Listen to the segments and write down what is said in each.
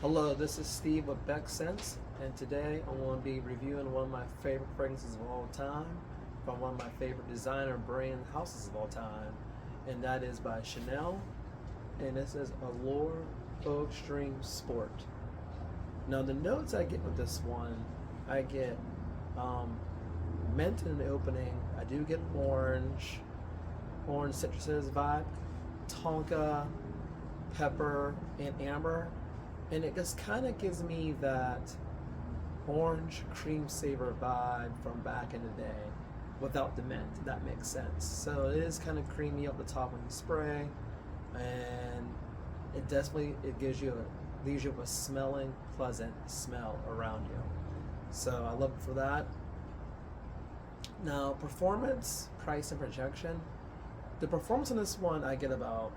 Hello, this is Steve with Beck Sense, and today I'm going to be reviewing one of my favorite fragrances of all time from one of my favorite designer brand houses of all time, and that is by Chanel, and this is Allure Eau Extreme Sport. Now, the notes I get with this one, I get um, mint in the opening, I do get orange citruses vibe, tonka, pepper, and amber, and it just kind of gives me that orange cream savor vibe from back in the day without the mint, if that makes sense. So it is kind of creamy up the top when you spray, and it gives you leaves you with a smelling pleasant smell around you. So I love it for that. Now, performance, price, and projection. The performance on this one, I get about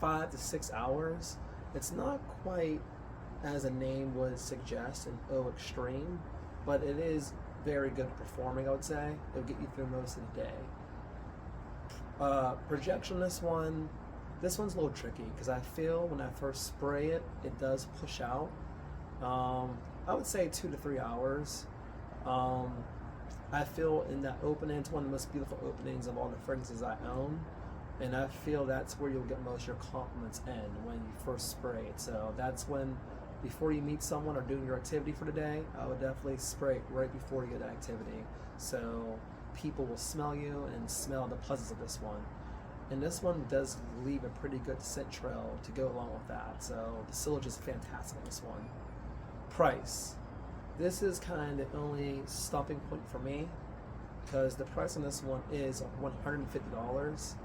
5 to 6 hours. It's not quite as a name would suggest an O Extreme, but it is very good performing, I would say. It'll get you through most of the day. Projection this one's a little tricky because I feel when I first spray it, it does push out. I would say 2 to 3 hours. Um, I feel in that opening, it's one of the most beautiful openings of all the fragrances I own. And I feel that's where you'll get most of your compliments in when you first spray it. So that's when, before you meet someone or doing your activity for the day, I would definitely spray it right before you get the activity. So people will smell you and smell the pluses of this one. And this one does leave a pretty good scent trail to go along with that. So the sillage is fantastic on this one. Price. This is kind of the only stopping point for me because the price on this one is $150.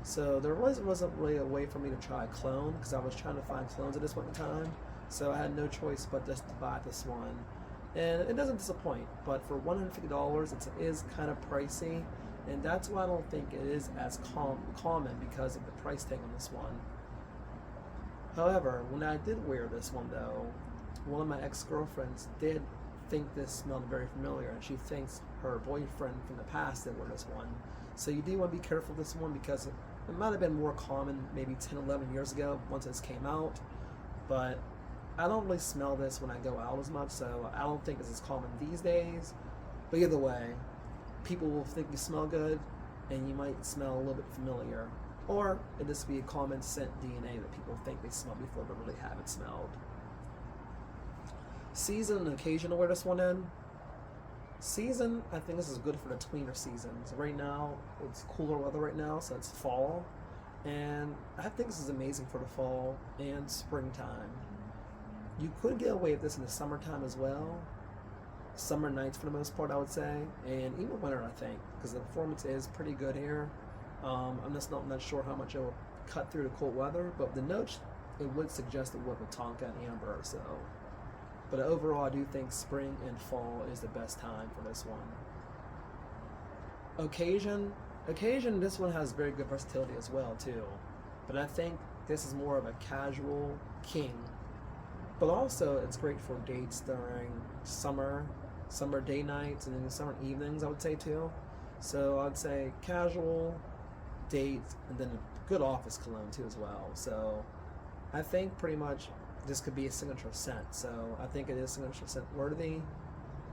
So there wasn't really a way for me to try a clone because I was trying to find clones at this point in time. So I had no choice but just to buy this one. And it doesn't disappoint, but for $150 it is kind of pricey. And that's why I don't think it is as common because of the price tag on this one. However, when I did wear this one though, one of my ex-girlfriends did think this smelled very familiar, and she thinks her boyfriend from the past did wear this one. So you do want to be careful with this one because it might have been more common maybe 10, 11 years ago once this came out, but I don't really smell this when I go out as much, so I don't think it's as common these days. But either way, people will think you smell good, and you might smell a little bit familiar, or it just be a common scent DNA that people think they smell before but really haven't smelled. Season and occasion to wear this one in. Season, I think this is good for the tweener seasons. Right now, it's cooler weather right now, so it's fall. And I think this is amazing for the fall and springtime. You could get away with this in the summertime as well. Summer nights for the most part, I would say. And even winter, I think, because the performance is pretty good here. I'm just not sure how much it will cut through the cold weather, but the notes, it would suggest it would with Tonka and Amber, so. But overall, I do think spring and fall is the best time for this one. Occasion, this one has very good versatility as well too. But I think this is more of a casual king. But also, it's great for dates during summer day nights, and then summer evenings, I would say too. So I'd say casual, dates, and then a good office cologne too as well. So I think pretty much this could be a signature scent. So I think it is signature scent worthy,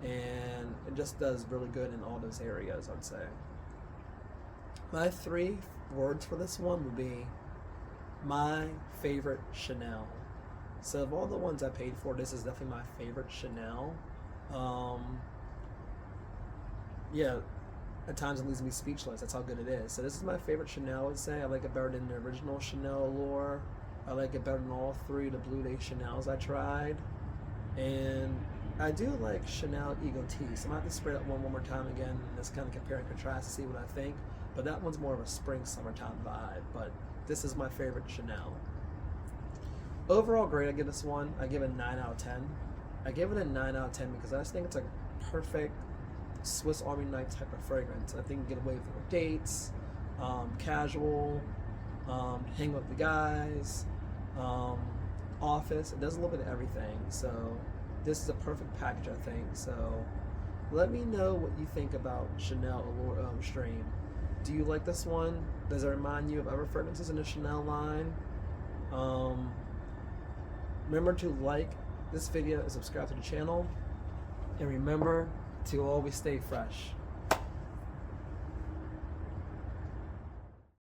and it just does really good in all those areas, I'd say. My 3 words for this one would be my favorite Chanel. So of all the ones I paid for, this is definitely my favorite Chanel. Yeah, at times it leaves me speechless. That's how good it is. So this is my favorite Chanel, I would say. I like it better than the original Chanel Allure. I like it better than all 3 of the Blue Day Chanels I tried. And I do like Chanel Ego Tea. So I might have to spray that one more time again and just kind of compare and contrast to see what I think. But that one's more of a spring, summertime vibe. But this is my favorite Chanel. Overall grade, I give this one, I give it a 9 out of 10. I give it a 9 out of 10 because I just think it's a perfect Swiss Army knife type of fragrance. I think you can get away with it with dates, casual, hang with the guys, office. It does a little bit of everything. So this is a perfect package, I think. So let me know what you think about Chanel Allure Extreme. Do you like this one? Does it remind you of other fragrances in the Chanel line? Remember to like this video and subscribe to the channel. And remember to always stay fresh.